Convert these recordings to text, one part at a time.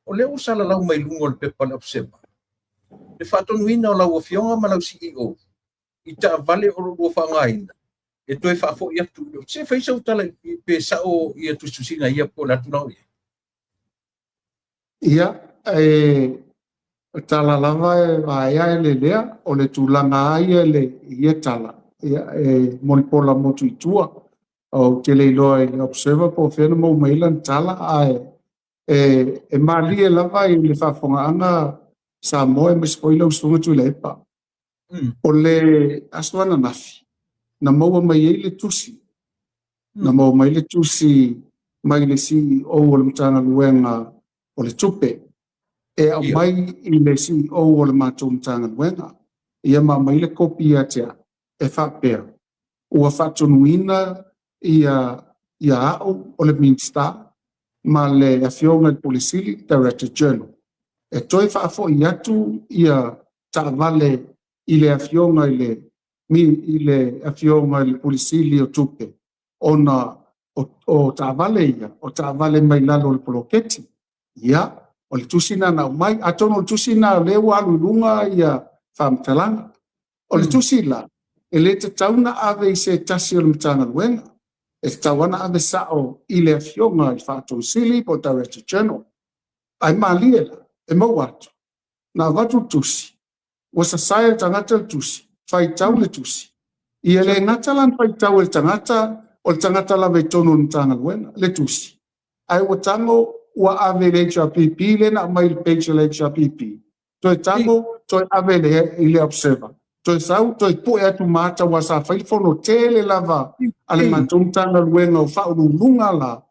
o le usala lau mai lungo le pepa le apseba. Le whatonuina o lau o fionga ma lau CEO. I ta vale o lo whangaina. E toi whafo i atu. Se whaisa utala i pe sao i atu susina i apo la tunau ia. Ia, tala lava aia le lea o le tūlanga aia le ia tala. Ia, molipola motu i tua. O te leiloa i observer po whena mo mailan tala ai. Mali e lava i le whafongaanga sa moe me spoila ustunga tu le epa. O le aswana nafi. Na maua mai e le tusi. Na maua mai le tusi mai le si o le mtanga luenga o le tupe. E au mai i le si o le matou mtanga luenga. Ia mai le kopi a tea e whapea. Ua whatunuina ia au o le minsta ma le afionga le polisili Director General. E toi whaafo i atu ia taavale i le afionga i le afionga i le polisili o tupe. Ona o taavale ia, o taavale mai lalo le poloketi. Ia, o le tusina na mai, atono le tusina lewa alulunga ia whamtalanga. O le tusila, e le te tauna ave i se tasi o le mtanga luenga. E tawana ave sao i le afionga i whātou sili po Director General. Ai maaliela, e mau atu. Na watu tusi. Wasa saia tangata le tusi. Whai tau le tusi. Ia le ngata lan whai tau le tangata o le tangata la vei tono le mtanga luenga. Le tusi. Ai watango ua ave le HRPP le na mai le page le HRPP. Toi tango, toi ave le i le observer. Toi sau, toi poe atu mata wasa whai fono tele lava ale matumtanga luenga o whaurulunga la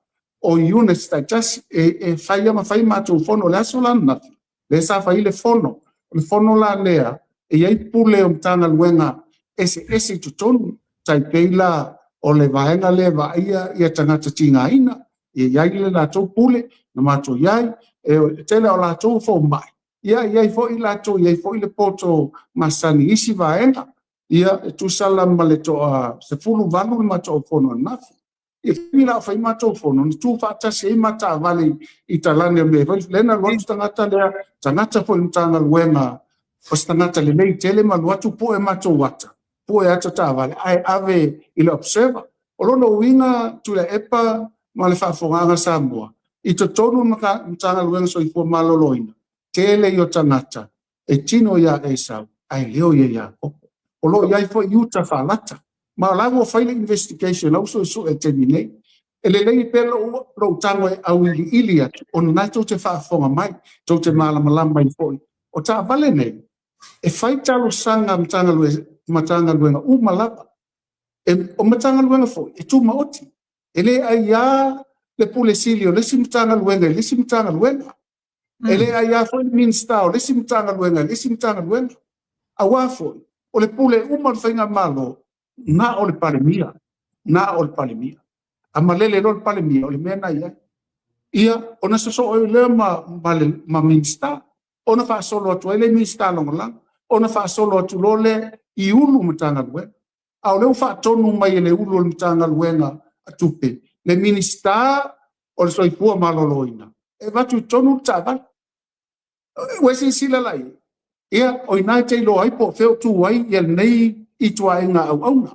o unit status e whai ama whai matu fono le aso lan nafi. Le sa whai le fono la lea e iai pule o mtanga luenga ese tutonu tai peila o le vaenga le va ia tangata tinga ina e iai le la tau pule na matu iai e tele o la tau fo mai. Iai fo i la tau, iai fo i le poto masani isi vaenga. Ia tu sala maleto se fulu vanu mato fono nafi. E fina fa mato fono ni tu fa se mata vale italane me lena lo tangata le tangata fo mtanga luenga o tangata le nei tele ma watu po e mato wata. Po e ata vale ai ave ile observer. Olono winga tu le epa ma le fa fonga Samoa. I to tonu mtanga luenga so i fo maloloina. Tele yo tangata e tino ya esa ai leo ya o lo iai fo iuta whalata. Ma lago whaile investigation au so e terminate. E le lei pelo lo tango e au ili atu. O nai tau te whaafonga mai. Tau te malamalama i foi. O ta vale nei. E whai talo sanga matanga luenga malapa. E o matanga luenga foi. E tu maoti. E le ai a le pule silio. Le simtanga luenga. Le simtanga luenga. E le ai a foi minstao. Le simtanga luenga. Le simtanga luenga. Awa foi. O le pule uma whainga malo, na o le palemia. A malele no le palemia, o le mena ia. Ia, o na so o le ma minsta, o na wha solo atu, ele minsta longolang, o na wha solo atu lo le i ulu mtanga luenga. A o leu wha tonu mai le ulu mtanga luenga atupe. Le minsta, o le soipua maloloina. E watu tonu tavan. Wesi sila lai. Ia, o inai te ilo ai po feo tu wai, ia nei i tua inga au auna.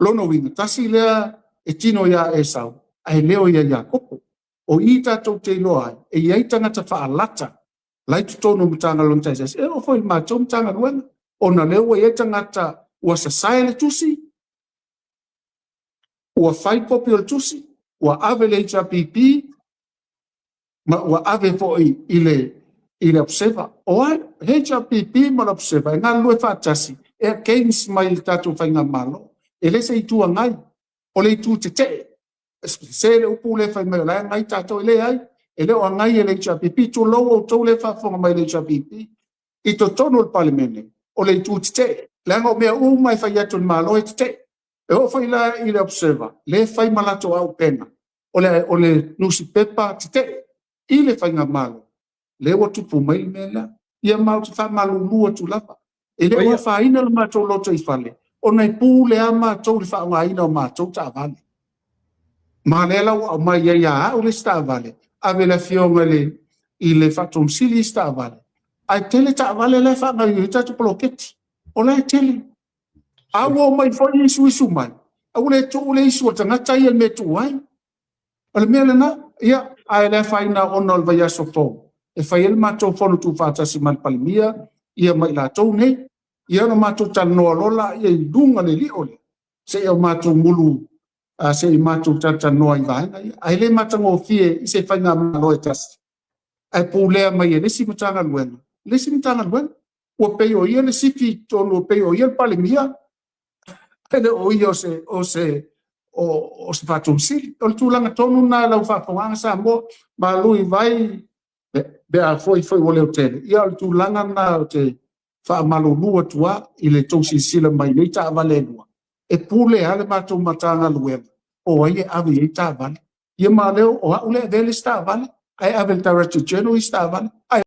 Lono winga, tasi lea e tino ia e sau, ai leo ia kopo. O i tatou te ilo ai, e iai tangata wha alata, lai tu tono mtanga lon taisas, e o foi mātou mtanga luenga, o na leo ia tangata ua sasai le tusi, ua whai kopi o le tusi, ua ave le HRPP, ma ua ave fo i le observer. O ai, HRPP ma le observer, ngā lue whātasi, e Keynes mai le tātou whainga malo, e le se i tua ngai, o le i tū te te, se le upu le whai mai, lai ngai tātou e le ai, e le o ngai e le HRPP, tu lau o tau le whafonga mai le HRPP, i to tono le palimene, o le i tū te te, le anga o mea mai whai atu le malo e te te, e o whai la i le observer, le whai malato au pena, o le nusi pepa te te, i le whainga malo, le wa tupu mai mela ia mau te fa malulu tu lava e le wa fa ina le matou loto i fale o nei pu le ama tou le fa nga ina o matou ta vale ma le la o mai ia o le sta vale ave la fionga le i le whatonsili sta vale. Ai tele ta vale le wha ngai hita tu poloketi. O le tele. Awo mai fo isu mai. Au le tu le isu o tangata i me tu wai. O le mea lena, ia, ai le whaina ona o vai aso fo. E whai el matou fono tu whatasi man palimia, ia mai la tau nei, ia no matou tanoa lola, ia i lunga le li ole. Se ia matou mulu, se i matou tanoa i vaenga, ai le matango fie, i se whainga malo e tasi. Ai pūlea mai e lesi matanga luenga. Lesi matanga luenga. Ua peo ia le siki tonu, peo ia le palimia. Pene o ia o se whatou sili. O le tūlanga tonu na lau whakawanga sa mo, ma lui vai, bea foi o leo tele. Ia o le tūlanga na o te whaamalo lua tua, i le tōsi sila mai nei ta avale lua. E pūlea le matou matanga luenga. O ai e avi e ta avale. Ia ma leo o haule e vele sta avale. Ai Abel Director General estava